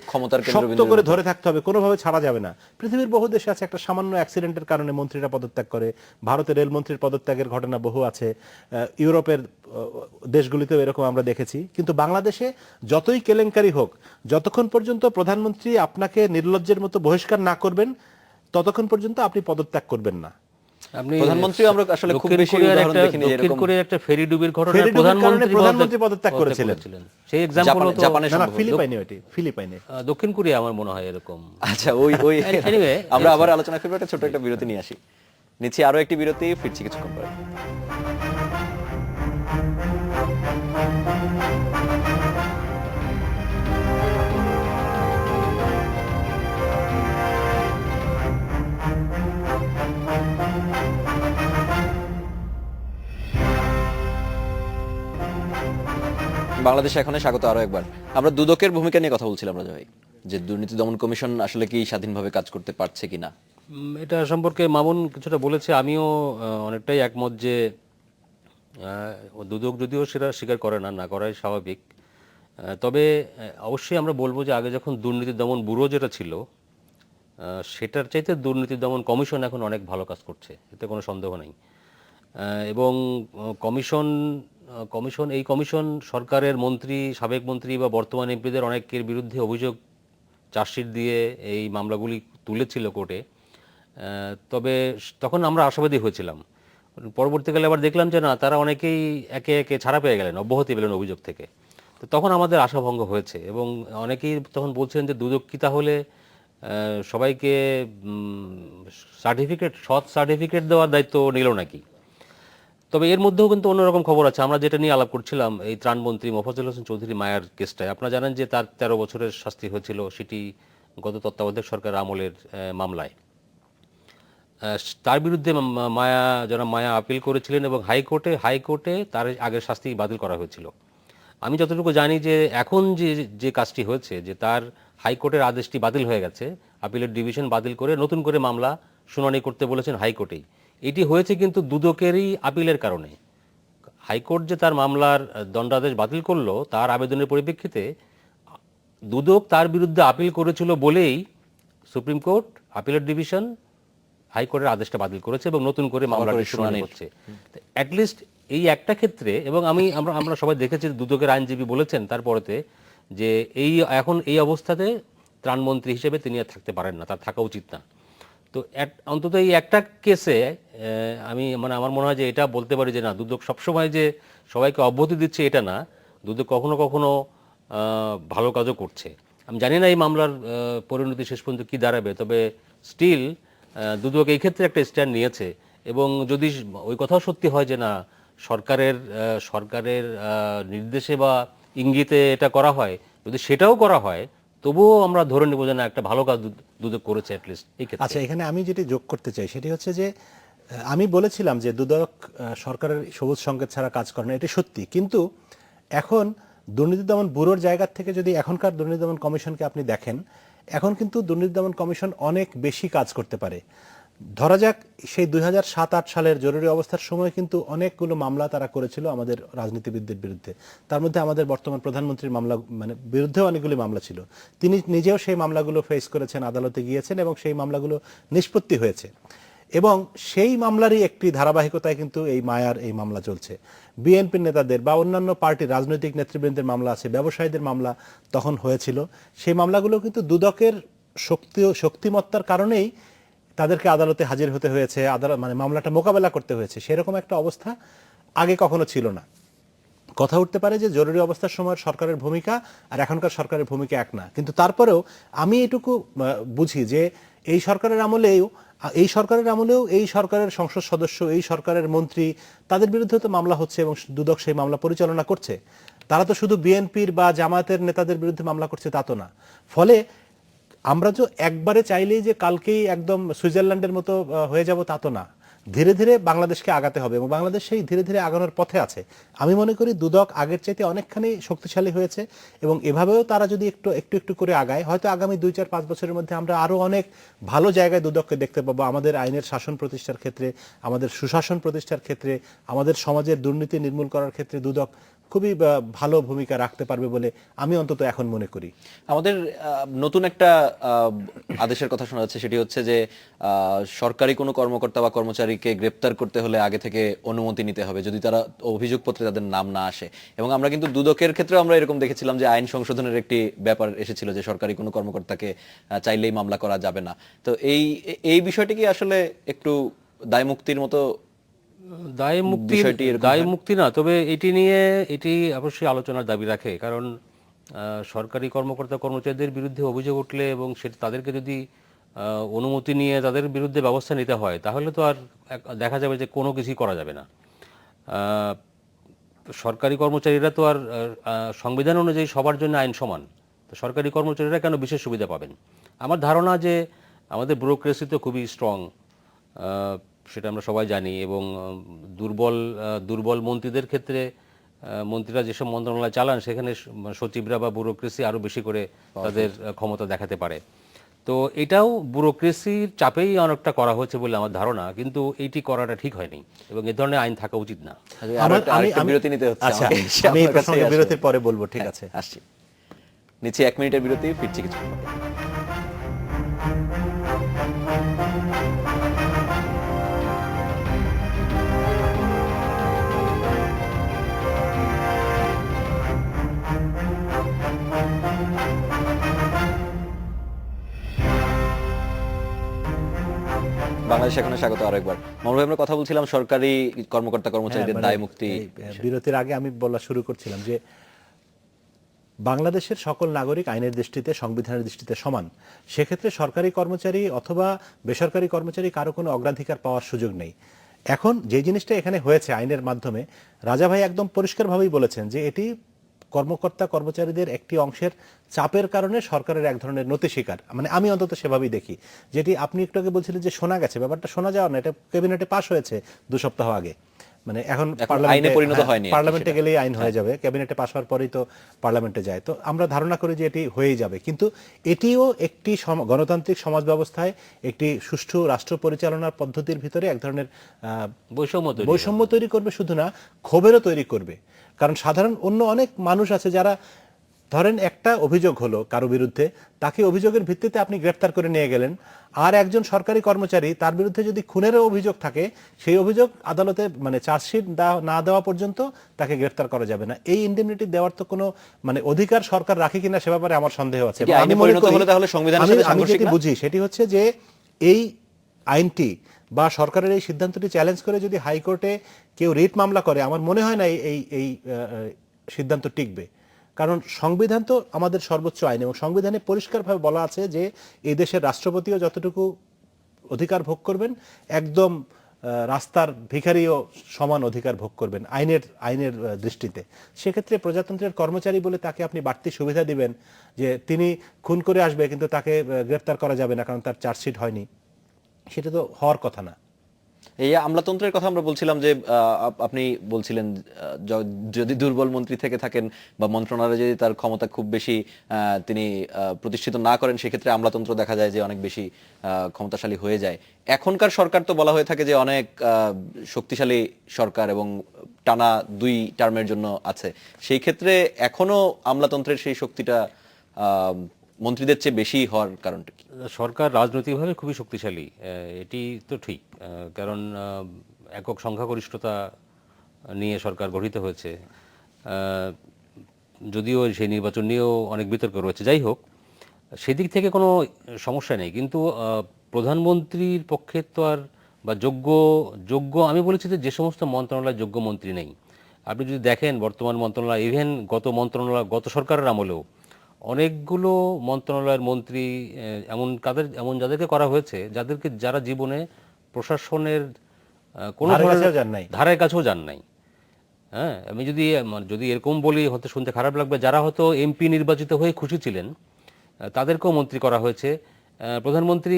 শক্ত করে ধরে থাকতে হবে, কোনোভাবে ছাড়া যাবে না। পৃথিবীর বহু দেশে আছে, একটা সামান্য অ্যাক্সিডেন্টের কারণে মন্ত্রীরা পদত্যাগ করে। ভারতের রেলমন্ত্রীর পদত্যাগের ঘটনা বহু আছে, ইউরোপের দেশগুলিতেও এরকম আমরা দেখেছি। কিন্তু বাংলাদেশে যতই কেলেঙ্কারি হোক, যতক্ষণ পর্যন্ত প্রধানমন্ত্রী আপনাকে নির্লজ্জের মতো বহিষ্কার না করবেন, ততক্ষণ পর্যন্ত আপনি পদত্যাগ করবেন না। প্রধানমন্ত্রী আমরা আসলে খুব বেশি উদাহরণ দেখিনি, দক্ষিণ কোরিয়ার একটা ফেরি ডুবির ঘটনা প্রধানমন্ত্রী পদত্যাগ করেছিলেন। সেই एग्जांपल হলো জাপানে, ফিলিপাইনে, দক্ষিণ কোরিয়া আমার মনে হয় এরকম। আচ্ছা, ওই আমরা আবার আলোচনা করব, একটা ছোট একটা বিরতি নিয়ে আসি। নিচে আরো একটি বিরতি, ফিরছি কিছুক্ষণ পরে। বাংলাদেশে এখন স্বাগত আরো একবার। আমরা দুদকের ভূমিকা নিয়ে কথা বলছিলাম রাজা ভাই, যে দুর্নীতি দমন কমিশন আসলে কি স্বাধীনভাবে কাজ করতে পারছে কিনা। এটা সম্পর্কে মামুন কিছুটা বলেছে, আমিও অনেকটাই একমত যে দুদক যদিও সেটা স্বীকার করে না, না করাই স্বাভাবিক। তবে অবশ্যই আমরা বলবো যে আগে যখন দুর্নীতি দমন ব্যুরো যেটা ছিল সেটার চাইতে দুর্নীতি দমন কমিশন এখন অনেক ভালো কাজ করছে, এতে কোনো সন্দেহ নেই। এবং এই কমিশন সরকারের মন্ত্রী, সাবেক মন্ত্রী বা বর্তমান এমপিদের অনেকের বিরুদ্ধে অভিযোগ চার্জশিট দিয়ে এই মামলাগুলি তুলেছিল কোর্টে। তবে তখন আমরা আশাবাদী হয়েছিলাম। পরবর্তীকালে আবার দেখলাম যে না, তারা অনেকেই একে একে ছাড়া পেয়ে গেলেন, অব্যাহতি পেলেন অভিযোগ থেকে। তো তখন আমাদের আশাভঙ্গ হয়েছে এবং অনেকেই তখন বলছেন যে দুদক কি তাহলে সবাইকে সৎ সার্টিফিকেট দেওয়ার দায়িত্ব নিল নাকি। তবে এর মধ্যেও কিন্তু অন্যরকম খবর আছে। আমরা যেটা নিয়ে আলাপ করছিলাম, এই ত্রাণমন্ত্রী মোফাজ্জল হোসেন চৌধুরী মায়ার কেসটায় আপনারা জানেন যে তার 13 বছরের শাস্তি হয়েছিল, সেটি গত তত্ত্বাবধায়ক সরকার আমলের মামলায়। তার বিরুদ্ধে মায়া আপিল করেছিলেন এবং হাইকোর্টে তার আগের শাস্তি বাতিল করা হয়েছিল। আমি যতটুকু জানি যে এখন যে কাজটি হয়েছে, যে তার হাইকোর্টের আদেশটি বাতিল হয়ে গেছে, আপিলের ডিভিশন বাতিল করে নতুন করে মামলা শুনানি করতে বলেছেন হাইকোর্টেই। এটি হয়েছে কিন্তু দুদকেরই আপিলের কারণে। হাইকোর্ট যে তার মামলার দণ্ডাদেশ বাতিল করলো, তার আবেদনের পরিপ্রেক্ষিতে দুদক তার বিরুদ্ধে আপিল করেছিল বলেই সুপ্রিম কোর্ট আপিলের ডিভিশন হাইকোর্টের আদেশটা বাতিল করেছে এবং নতুন করে মামলাটি শুনানি হচ্ছে। অ্যাটলিস্ট এই একটা ক্ষেত্রে, এবং আমরা সবাই দেখেছি দুদকের আইনজীবী বলেছেন তারপরেতে যে এখন এই অবস্থাতে ত্রাণমন্ত্রী হিসেবে তিনি আর থাকতে পারেন না, তার থাকা উচিত না। তো অন্তত এই একটা কেসে আমার মনে হয় যে এটা বলতে পারি যে না, দুদক সবসময় যে সবাইকে অব্যাহতি দিচ্ছে এটা না, দুদক কখনো কখনো ভালো কাজও করছে। আমি জানি না এই মামলার পরিণতি শেষ পর্যন্ত কি দাঁড়াবে, তবে স্টিল দুদক এই ক্ষেত্রে একটা স্ট্যান্ড নিয়েছে। এবং যদি ওই কথাও সত্যি হয় যে না, সরকারের নির্দেশে বা ইঙ্গিতে এটা করা হয়, যদি সেটাও করা হয় তবুও আমরা ধরে নেব যে না, একটা ভালো কাজ দুদক করেছে অ্যাটলিস্ট এই ক্ষেত্রে। আচ্ছা, এখানে আমি যেটি যোগ করতে চাই সেটি হচ্ছে যে আমি বলেছিলাম যে দুদক সরকারের সবুজ সংকেত ছাড়া কাজ করে না, এটি সত্যি। কিন্তু এখন দুর্নীতি দমন ব্যুরোর জায়গা থেকে যদি এখনকার দুর্নীতি দমন কমিশনকে আপনি দেখেন, এখন কিন্তু দুর্নীতি দমন কমিশন অনেক বেশি কাজ করতে পারে। ধরা যাক সেই 2007-08 সালের জরুরি অবস্থার সময় কিন্তু অনেকগুলো মামলা তারা করেছিল আমাদের রাজনীতিবিদদের বিরুদ্ধে। তার মধ্যে আমাদের বর্তমান প্রধানমন্ত্রীর মামলা বিরুদ্ধেও অনেকগুলি মামলা ছিল। তিনি নিজেও সেই মামলাগুলো ফেস করেছেন, আদালতে গিয়েছেন এবং সেই মামলাগুলো নিষ্পত্তি হয়েছে। এবং সেই মামলারই একটি ধারাবাহিকতায় কিন্তু এই মায়ার এই মামলা চলছে। বিএনপির নেতাদের বা অন্যান্য পার্টির রাজনৈতিক নেতৃবৃন্দের মামলা আছে, ব্যবসায়ীদের মামলা তখন হয়েছিল। সেই মামলাগুলো কিন্তু দুদকের শক্তিমত্তার কারণেই তাদেরকে আদালতে হাজির হতে হয়েছে, মামলাটা মোকাবেলা করতে হয়েছে। সেরকম একটা অবস্থা আগে কখনো ছিল না। কথা উঠতে পারে যে জরুরি অবস্থার সময় সরকারের ভূমিকা আর এখনকার সরকারের ভূমিকা এক না, কিন্তু তারপরেও আমি এটুকু বুঝি যে এই সরকারের আমলেও এই সরকারের সংসদ সদস্য, এই সরকারের মন্ত্রী, তাদের বিরুদ্ধে তো মামলা হচ্ছে এবং দুদক সেই মামলা পরিচালনা করছে। তারা তো শুধু বিএনপির বা জামায়াতের নেতাদের বিরুদ্ধে মামলা করছে তা তো না। ফলে আমরা যে একবারে চাইলেই যে কালকেই একদম সুইজারল্যান্ডের মতো হয়ে যাব তা তো না। ধীরে ধীরে বাংলাদেশকে আগাতে হবে এবং বাংলাদেশ সেই ধীরে ধীরে আগানোর পথে আছে। আমি মনে করি দুদক আগের চাইতে অনেকখানি শক্তিশালী হয়েছে এবং এভাবেও তারা যদি একটু করে আগায়, হয়তো আগামী 2-4-5 বছরের মধ্যে আমরা আরো অনেক ভালো জায়গায় দুদককে দেখতে পাবো। আমাদের আইনের শাসন প্রতিষ্ঠার ক্ষেত্রে, আমাদের সুশাসন প্রতিষ্ঠার ক্ষেত্রে, আমাদের সমাজের দুর্নীতি নির্মূল করার ক্ষেত্রে দুদক খুবই ভালো ভূমিকা রাখতে পারবে বলে আমি অন্তত এখন মনে করি। আমাদের নতুন একটা আদেশের কথা শোনা যাচ্ছে, সেটি হচ্ছে যে সরকারি কোনো কর্মকর্তা বা কর্মচারীকে গ্রেপ্তার করতে হলে আগে থেকে অনুমতি নিতে হবে যদি তারা অভিযোগপত্রে তাদের নাম না আসে। এবং আমরা কিন্তু দুদকের ক্ষেত্রেও আমরা এরকম দেখেছিলাম যে আইন সংশোধনের একটি ব্যাপার এসেছিল যে সরকারি কোনো কর্মকর্তাকে চাইলেই মামলা করা যাবে না। তো এই বিষয়টি কি আসলে একটু দায়মুক্তির মতো? দায় মুক্তি না, তবে এটি অবশ্যই আলোচনার দাবি রাখে। কারণ সরকারি কর্মকর্তা কর্মচারীদের বিরুদ্ধে অভিযোগ উঠলে এবং তাদেরকে যদি অনুমতি নিয়ে তাদের বিরুদ্ধে ব্যবস্থা নিতে হয়, তাহলে তো আর দেখা যাবে যে কোনো কিছুই করা যাবে না। সরকারি কর্মচারীরা তো আর সংবিধান অনুযায়ী সবার জন্য আইন সমান, তো সরকারি কর্মচারীরা কেন বিশেষ সুবিধা পাবেন? আমার ধারণা যে আমাদের ব্যুরোক্রেসি তো খুবই স্ট্রং, সেটা আমরা সবাই জানি। এবং দুর্বল মন্ত্রীদের ক্ষেত্রে মন্ত্রীরা যেসব মন্ত্রণালয় চালান সেখানে সচিবরা বা ব্যুরোক্রেসি আরো বেশি করে তাদের ক্ষমতা দেখাতে পারে। তো এটাও ব্যুরোক্রেসির চাপেই অনেকটা করা হয়েছে বলে আমার ধারণা, কিন্তু এইটি করাটা ঠিক হয়নি এবং এ ধরনের আইন থাকা উচিত না। আরেকটা বিরতি নিতে হচ্ছে আচ্ছা, আমাকে। এসে আমি এই আপনার কাছেই প্রসঙ্গে আসবো। বিরতির পরে বলবো, ঠিক আছে? আসছি, নিচ্ছি 1 মিনিটের বিরতি, ফিরছি কিছু। বাংলাদেশ এখন স্বাগত আরেকবার। মামুন ভাই, আমরা কথা বলছিলাম সরকারি কর্মকর্তা কর্মচারীদের হ্যাঁ, দায় মুক্তি। বিরতির আগে আমি বলা শুরু করছিলাম যে বাংলাদেশের সকল নাগরিক আইনের দৃষ্টিতে, সংবিধানের দৃষ্টিতে সমান। সেক্ষেত্রে সরকারি কর্মচারী অথবা বেসরকারি কর্মচারী কারো কোনো অগ্রাধিকার পাওয়ার সুযোগ নেই। এখন যে জিনিসটা এখানে হয়েছে আইনের মাধ্যমে, রাজা ভাই একদম পরিষ্কারভাবেই বলেছেন যে এটি কর্মকর্তা কর্মচারীদের একটি অংশের চাপের কারণে সরকারের এক ধরনের নতি স্বীকার, মানে আমি অন্তত সেভাবেই দেখি। যেটি আপনি একটু আগে বলছিলেন যে শোনা গেছে, ব্যাপারটা শোনা যাওয়া না, এটা ক্যাবিনেটে পাশ হয়েছে 2 সপ্তাহ আগে, মানে এখন আইনে পরিণত হয়নি। পার্লামেন্টে গেলেই আইন হয়ে যাবে, ক্যাবিনেটে পাশ হওয়ার পরেই তো পার্লামেন্টে যায়। তো আমরা ধারণা করি যে এটি হয়েই যাবে, কিন্তু এটিও একটি গণতান্ত্রিক সমাজ ব্যবস্থায় একটি সুষ্ঠু রাষ্ট্র পরিচালনার পদ্ধতির ভিতরে এক ধরনের বৈষম্য তৈরি করবে, শুধু না ক্ষোভেরও তৈরি করবে। কারণ সাধারণ অন্য অনেক মানুষ আছে যারা, ধরেন একটা অভিযোগ হলো কারো বিরুদ্ধে, তাকে অভিযোগের ভিত্তিতে আপনি গ্রেফতার করে নিয়ে গেলেন, আর একজন সরকারি কর্মচারী তার বিরুদ্ধে যদি খুনেরও অভিযোগ থাকে, সেই অভিযোগ আদালতে মানে চার্জশিট না দেওয়া পর্যন্ত তাকে গ্রেফতার করা যাবে না। এই ইন্ডেমনিটি দেওয়ার তো কোনো মানে অধিকার সরকার রাখে কিনা সে ব্যাপারে আমার সন্দেহ আছে। আমি যেটি বুঝি সেটি হচ্ছে যে এই আইনটি বা সরকারের এই সিদ্ধান্তটি চ্যালেঞ্জ করে যদি হাইকোর্টে কেউ রিট মামলা করে, আমার মনে হয় না এই সিদ্ধান্ত টিকবে। কারণ সংবিধান তো আমাদের সর্বোচ্চ আইন, এবং সংবিধানে পরিষ্কারভাবে বলা আছে যে এই দেশের রাষ্ট্রপতিও যতটুকু অধিকার ভোগ করবেন, একদম রাস্তার ভিখারিও সমান অধিকার ভোগ করবেন আইনের দৃষ্টিতে। সেক্ষেত্রে প্রজাতন্ত্রের কর্মচারী বলে তাকে আপনি বাড়তি সুবিধা দিবেন যে তিনি খুন করে আসবে কিন্তু তাকে গ্রেফতার করা যাবে না কারণ তার চার্জশিট হয়নি, সেটা তো হওয়ার কথা না। এই আমলাতন্ত্রের কথা আমরা বলছিলাম যে আপনি বলছিলেন যদি দুর্বল মন্ত্রী থেকে থাকেন বা মন্ত্রণালয়ে যদি তার ক্ষমতা খুব বেশি তিনি প্রতিষ্ঠিত না করেন, সেক্ষেত্রে আমলাতন্ত্র দেখা যায় যে অনেক বেশি ক্ষমতাশালী হয়ে যায়। এখনকার সরকার তো বলা হয়ে থাকে যে অনেক শক্তিশালী সরকার এবং টানা 2 টার্মের জন্য আছে। সেই ক্ষেত্রে এখনো আমলাতন্ত্রের সেই শক্তিটা মন্ত্রীদের চেয়ে বেশি হওয়ার কারণটা কি? সরকার রাজনৈতিকভাবে খুবই শক্তিশালী, এটি তো ঠিক। কারণ একক সংখ্যাগরিষ্ঠতা নিয়ে সরকার গঠিত হয়েছে, যদিও সেই নির্বাচন নিয়েও অনেক বিতর্ক রয়েছে। যাই হোক, সেদিক থেকে কোনো সমস্যা নেই, কিন্তু প্রধানমন্ত্রীর পক্ষে তো আর বা যোগ্য আমি বলেছি যে সমস্ত মন্ত্রণালয় যোগ্য মন্ত্রী নেই। আপনি যদি দেখেন বর্তমান মন্ত্রণালয়, ইভেন গত সরকারের আমলেও অনেকগুলো মন্ত্রণালয়ের মন্ত্রী এমন যাদেরকে করা হয়েছে, যারা জীবনে প্রশাসনের কোনো ধারের কাছেও যান নাই। হ্যাঁ, আমি যদি এরকম বলি হয়তো শুনতে খারাপ লাগবে, যারা হয়তো এমপি নির্বাচিত হয়ে খুশি ছিলেন তাদেরকেও মন্ত্রী করা হয়েছে। প্রধানমন্ত্রী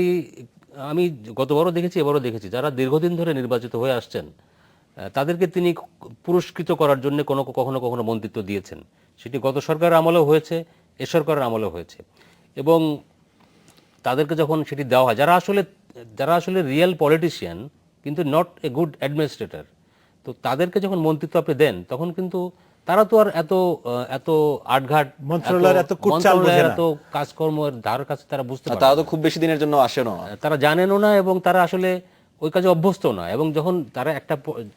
আমি গতবারও দেখেছি, এবারও দেখেছি, যারা দীর্ঘদিন ধরে নির্বাচিত হয়ে আসছেন তাদেরকে তিনি পুরস্কৃত করার জন্য কখনো কখনো মন্ত্রিত্ব দিয়েছেন। সেটি গত সরকারের আমলেও হয়েছে, এ সরকারের আমলেও হয়েছে। এবং তাদেরকে যখন সেটি দেওয়া হয়, যারা আসলে রিয়েল পলিটিশিয়ান কিন্তু নট এ গুড অ্যাডমিনিস্ট্রেটর, তো তাদেরকে যখন মন্ত্রিত্ব আপনি দেন তখন কিন্তু তারা তো আর এত আটঘাট মন্ত্রণালয়ের এত কাজকর্মের ধার কাছে তারা বুঝতে পারে, তারা তো খুব বেশি দিনের জন্য আসে না, তারা জানেনও না এবং তারা আসলে ওই কাজে অভ্যস্ত না। এবং যখন তারা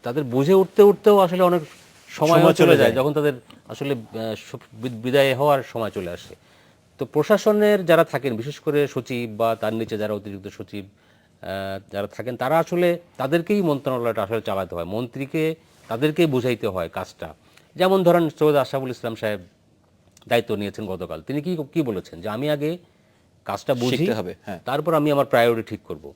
তাদের বুঝে উঠতেও আসলে অনেক সময় চলে যায়, যখন তাদের আসলে বিদায় হওয়ার সময় চলে আসে। তো প্রশাসনের যারা থাকেন, বিশেষ করে সচিব বা তার নিচে যারা অতিরিক্ত সচিব যারা থাকেন, তারা আসলে তাদেরকেই মন্ত্রণালয়টা আসলে চালাতে হয়, তাদেরকেই বুঝাইতে হয় কাজটা। যেমন ধরেন সৈয়দ আশরাফুল ইসলাম সাহেব দায়িত্ব নিয়েছেন গতকাল, তিনি কি বলেছেন যে আমি আগে কাজটা বুঝি, তারপর আমি আমার প্রায়োরিটি ঠিক করব।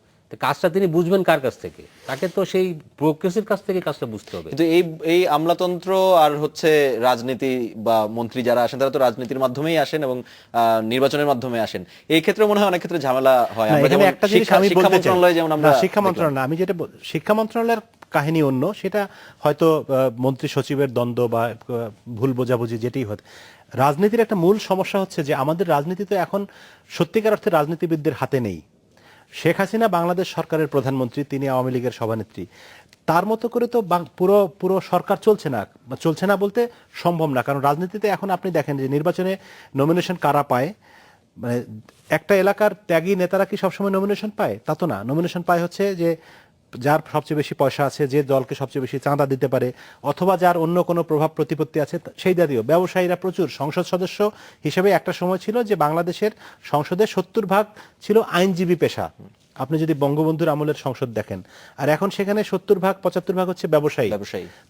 কাজটা তিনি বুঝবেন কার কাছ থেকে? তাকে তো সেই প্রক্রেসির কাছ থেকে কাজটা বুঝতে হবে। কিন্তু এই আমলাতন্ত্র আর হচ্ছে রাজনীতি বা মন্ত্রী যারা আসেন তারা তো রাজনীতির মাধ্যমেই আসেন এবং নির্বাচনের মাধ্যমে আসেন। এই ক্ষেত্রে মনে হয় অনেক ক্ষেত্রে ঝামেলা হয়। একটা জিনিস আমি বলতে চাই, শিক্ষা মন্ত্রণালয়, আমি যেটা শিক্ষা মন্ত্রণালয়ের কাহিনী অন্য, সেটা হয়তো মন্ত্রী সচিবের দ্বন্দ্ব বা ভুল বোঝাবুঝি যেটাই হতে। রাজনীতির একটা মূল সমস্যা হচ্ছে যে আমাদের রাজনীতি তো এখন সত্যিকার অর্থে রাজনীতিবিদদের হাতে নেই। শেখ হাসিনা বাংলাদেশ সরকারের প্রধানমন্ত্রী, তিনি আওয়ামী লীগের সভানেত্রী, তার মতো করে তো পুরো পুরো সরকার চলছে না বলতে সম্ভব না। কারণ রাজনীতিতে এখন আপনি দেখেন যে নির্বাচনে নমিনেশন কারা পায়, মানে একটা এলাকার ত্যাগী নেতারা কি সবসময় নমিনেশন পায়? তা তো না। নমিনেশন পায় হচ্ছে যে যার সবচেয়ে বেশি পয়সা আছে, যে দলকে সবচেয়ে বেশি চাঁদা দিতে পারে, অথবা যার অন্য কোনো প্রভাব প্রতিপত্তি আছে, সেই জাতীয় ব্যবসায়ীরা প্রচুর। সংসদ সদস্য হিসেবে একটা সময় ছিল যে বাংলাদেশের সংসদে 70% ছিল আইনজীবী পেশা, আপনি যদি বঙ্গবন্ধুর আমলের সংসদ দেখেন। আর এখন সেখানে 70-75% হচ্ছে ব্যবসায়ী।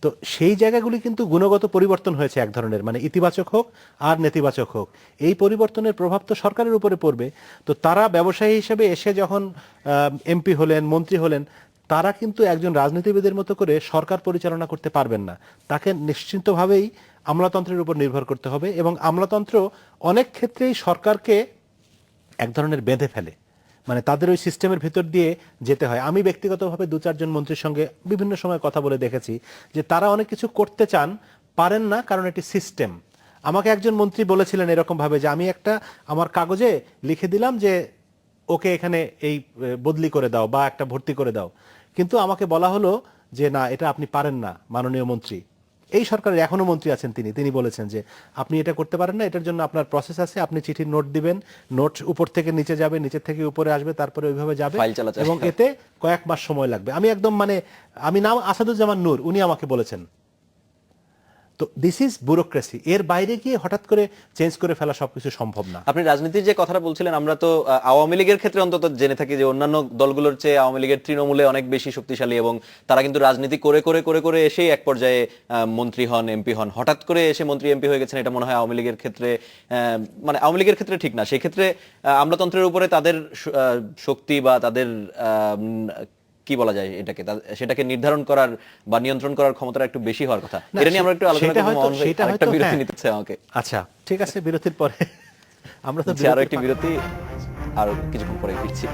তো সেই জায়গাগুলি কিন্তু গুণগত পরিবর্তন হয়েছে এক ধরনের, মানে ইতিবাচক হোক আর নেতিবাচক হোক, এই পরিবর্তনের প্রভাব তো সরকারের উপরে পড়বে। তো তারা ব্যবসায়ী হিসেবে এসে যখন এমপি হলেন, মন্ত্রী হলেন, তারা কিন্তু একজন রাজনীতিবিদের মতো করে সরকার পরিচালনা করতে পারবেন না। তাকে নিশ্চিন্তভাবেই আমলাতন্ত্রের উপর নির্ভর করতে হবে, এবং আমলাতন্ত্র অনেক ক্ষেত্রেই সরকারকে এক ধরনের বেঁধে ফেলে, মানে তাদের ওই সিস্টেমের ভিতর দিয়ে যেতে হয়। আমি ব্যক্তিগতভাবে 2-4 জন মন্ত্রীর সঙ্গে বিভিন্ন সময় কথা বলে দেখেছি যে তারা অনেক কিছু করতে চান, পারেন না, কারণ এটি সিস্টেম। আমাকে একজন মন্ত্রী বলেছিলেন এরকম ভাবে যে আমি একটা আমার কাগজে লিখে দিলাম যে ওকে এখানে এই বদলি করে দাও বা একটা ভর্তি করে দাও, কিন্তু আমাকে বলা হলো যে না, এটা আপনি পারেন না মাননীয় মন্ত্রী। এই সরকারের এখনো মন্ত্রী আছেন, তিনি বলেছেন যে আপনি এটা করতে পারেন না, এটার জন্য আপনার প্রসেস আছে, আপনি চিঠির নোট দিবেন, নোট উপর থেকে নিচে যাবে, নিচে থেকে উপরে আসবে, তারপরে ওইভাবে যাবে, এবং এতে কয়েক মাস সময় লাগবে। আমি একদম আমি নাম আসাদুজ্জামান নূর, উনি আমাকে বলেছেন। তো দিস ইজ ব্যুরোক্রেসি। এর বাইরে গিয়ে হঠাৎ করে চেঞ্জ করে ফেলা সবকিছু সম্ভব না। আপনি রাজনীতির যে কথাটা বলছিলেন, আমরা তো আওয়ামী লীগের ক্ষেত্রে অন্তত জেনে থাকি যে অন্যান্য দলগুলোর চেয়ে আওয়ামী লীগের তৃণমূলে অনেক বেশি শক্তিশালী, এবং তারা কিন্তু রাজনীতি করে করে করে করে এসেই এক পর্যায়ে মন্ত্রী হন, এমপি হন। হঠাৎ করে এসে মন্ত্রী এমপি হয়ে গেছেন, এটা মনে হয় আওয়ামী লীগের ক্ষেত্রে, মানে আওয়ামী লীগের ক্ষেত্রে ঠিক না। সেই ক্ষেত্রে আমলাতন্ত্রের উপরে তাদের শক্তি বা তাদের কি বলা যায় এটাকে, সেটাকে নির্ধারণ করার বা নিয়ন্ত্রণ করার ক্ষমতাটা একটু বেশি হওয়ার কথা। এটা নিয়ে আমরা একটু আলোচনা করব। আরেকটা বিরতি নিতে চাই আমাকে। আচ্ছা ঠিক আছে, বিরতির পরে আমরা তো আরো একটি বিরতি, আর কিছুক্ষণ পরে ফিরছি।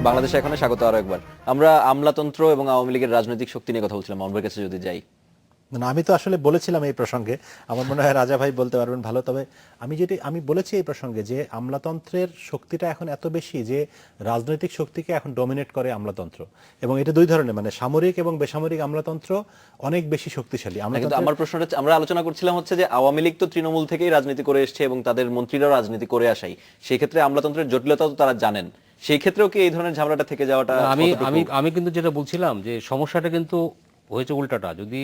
বাংলাদেশে এখন স্বাগত আরো একবার। আমরা আমলাতন্ত্র এবং আওয়ামী লীগের রাজনৈতিক শক্তি নিয়ে কথা বলছিলাম। আমার কাছে যদি যাই, না, আমি তো আসলে বলেছিলাম এই প্রসঙ্গে, আমার মনে হয় রাজা ভাই বলতে পারবেন ভালো। তবে আমি বলেছি এই প্রসঙ্গে যে আমলাতন্ত্রের শক্তিটা এখন এত বেশি যে রাজনৈতিক শক্তিকে এখন ডমিনেট করে আমলাতন্ত্র, এবং এটা দুই ধরনের, মানে সামরিক এবং বেসামরিক আমলাতন্ত্র অনেক বেশি শক্তিশালী। কিন্তু আমার প্রশ্নটা, আমরা আলোচনা করছিলাম হচ্ছে যে আওয়ামী লীগ তো তৃণমূল থেকেই রাজনীতি করে এসছে এবং তাদের মন্ত্রীরাও রাজনীতি করে আসাই, সেই ক্ষেত্রে আমলাতন্ত্রের জটিলতা তো তারা জানেন। সেই ক্ষেত্রেও কি এই ধরনের ঝামেলাটা থেকে যাওয়াটা? আমি কিন্তু যেটা বলছিলাম যে সমস্যাটা কিন্তু হয়েছে উল্টাটা। যদি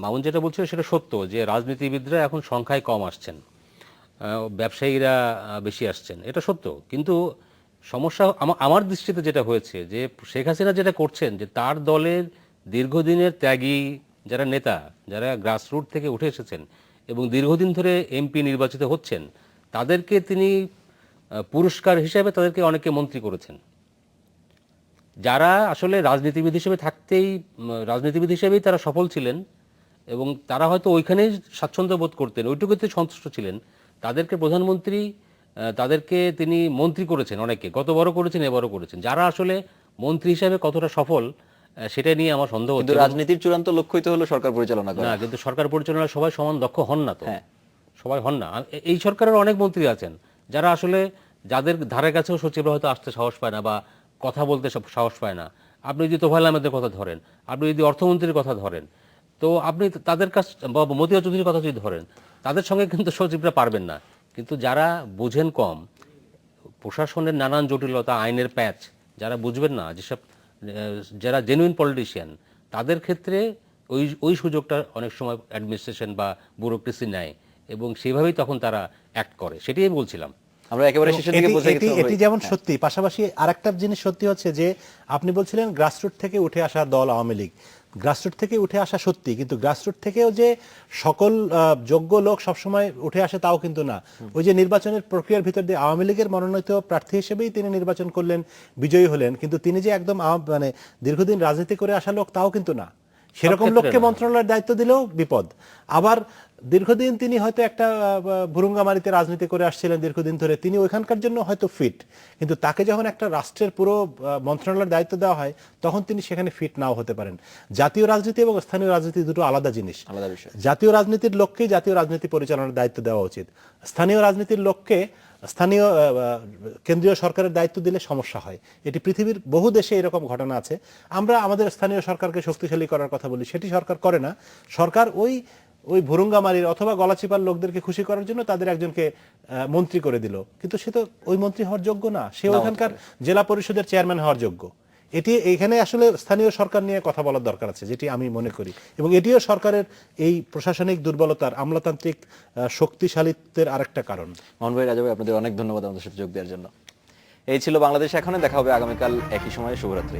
মামুন যেটা বলছিল সেটা সত্য যে রাজনীতিবিদরা এখন সংখ্যায় কম আসছেন, ব্যবসায়ীরা বেশি আসছেন, এটা সত্য। কিন্তু সমস্যা আমার দৃষ্টিতে যেটা হয়েছে যে শেখ হাসিনা যেটা করছেন যে তার দলের দীর্ঘদিনের ত্যাগী যারা নেতা, যারা গ্রাসরুট থেকে উঠে এসেছেন এবং দীর্ঘদিন ধরে এমপি নির্বাচিত হচ্ছেন, তাদেরকে তিনি পুরস্কার হিসেবে তাদেরকে অনেকে মন্ত্রী করেছেন, যারা আসলে রাজনীতিবিদ হিসেবেই তারা সফল ছিলেন এবং তারা হয়তো ওইখানেই স্বাচ্ছন্দ্য বোধ করতেন, ওইটুকুতে সন্তুষ্ট ছিলেন। তাদেরকে প্রধানমন্ত্রী, তাদেরকে তিনি মন্ত্রী করেছেন, অনেকে গতবারও করেছেন, এবারও করেছেন। যারা আসলে মন্ত্রী হিসেবে কতটা সফল সেটা নিয়ে আমার সন্দেহ হচ্ছে। রাজনীতির চূড়ান্ত লক্ষ্যই তো হলো সরকার পরিচালনা করা। না, কিন্তু সরকার পরিচালনা সবাই সমান দক্ষ হন না তো, সবাই হন না। এই সরকারের অনেক মন্ত্রী আছেন যারা আসলে, যাদের ধারে কাছেও সচিবরা হয়তো আসতে সাহস পায় না বা কথা বলতে সাহস পায় না। আপনি যদি তোফায়েল আহমেদের কথা ধরেন, আপনি যদি অর্থমন্ত্রীর কথা ধরেন, তো আপনি তাদের কাছে বা মতিয়া চৌধুরীর কথা যদি ধরেন, তাদের সঙ্গে কিন্তু সচিবরা পারবেন না। কিন্তু যারা বুঝেন কম, প্রশাসনের নানান জটিলতা, আইনের প্যাচ যারা বুঝবেন না, যেসব যারা জেনুইন পলিটিশিয়ান, তাদের ক্ষেত্রে ওই সুযোগটা অনেক সময় অ্যাডমিনিস্ট্রেশন বা ব্যুরোক্রেসি নেয় এবং সেভাবেই তখন তারা অ্যাক্ট করে। সেটাই বলছিলাম। আমরা একেবারে শেষের দিকে বলতে গেছি। এটি যেমন সত্যি, পাশাপাশি আরেকটা জিনিস সত্যি হচ্ছে যে আপনি বলছিলেন গ্রাসরুট থেকে উঠে আসা দল আওয়ামী লীগ, গ্রাসরুট থেকে উঠে আসা সত্যি, কিন্তু গ্রাসরুট থেকেও যে সকল যোগ্য লোক সবসময় উঠে আসে তাও কিন্তু না। ওই যে নির্বাচনের প্রক্রিয়ার ভিতর দিয়ে আওয়ামী লীগের মনোনীত প্রার্থী হিসেবেই তিনি নির্বাচন করলেন, বিজয়ী হলেন, কিন্তু তিনি যে একদম মানে দীর্ঘদিন রাজনীতি করে আসা লোক তাও কিন্তু না। সেরকম লোককে মন্ত্রণালয়ের দায়িত্ব দিলেও বিপদ। আবার দীর্ঘদিন তিনি হয়তো একটা ভুরুঙ্গামারিতে রাজনীতি করে আসছিলেন দীর্ঘদিন ধরে, তিনি ওইখানকার জন্য হয়তো ফিট, কিন্তু তাকে যখন একটা রাষ্ট্রের পুরো মন্ত্রণালয়ের দায়িত্ব দেওয়া হয় তখন তিনি সেখানে ফিট নাও হতে পারেন। জাতীয় রাজনীতি এবং স্থানীয় রাজনীতি দুটো আলাদা জিনিস। আলাদা বিষয়। জাতীয় রাজনীতির লোককেই জাতীয় রাজনীতি পরিচালনার দায়িত্ব দেওয়া উচিত। স্থানীয় রাজনীতির লোককে স্থানীয় কেন্দ্রীয় সরকারের দায়িত্ব দিলে সমস্যা হয়। এটি পৃথিবীর বহু দেশে এরকম ঘটনা আছে। আমরা আমাদের স্থানীয় সরকারকে শক্তিশালী করার কথা বলি, সেটি সরকার করে না। সরকার ওই ভুরুঙ্গামারির অথবা গলাচিপার লোকদেরকে খুশি করার জন্য তাদের একজনকে মন্ত্রী করে দিল, কিন্তু সে তো ওই মন্ত্রী হওয়ার যোগ্য না, সে ওখানকার জেলা পরিষদের চেয়ারম্যান হওয়ার যোগ্য। এটি এখানে আসলে স্থানীয় সরকার নিয়ে কথা বলার দরকার আছে, যেটি আমি মনে করি, এবং এটিও সরকারের এই প্রশাসনিক দুর্বলতার, আমলাতান্ত্রিক শক্তিশালীত্বের আরেকটা কারণ। মোহন ভাই, রাজা ভাই, আপনাদের অনেক ধন্যবাদ আমাদের সাথে যোগ দেওয়ার জন্য। এই ছিল বাংলাদেশ এখন। দেখা হবে আগামীকাল একই সময়ে। শুভরাত্রি।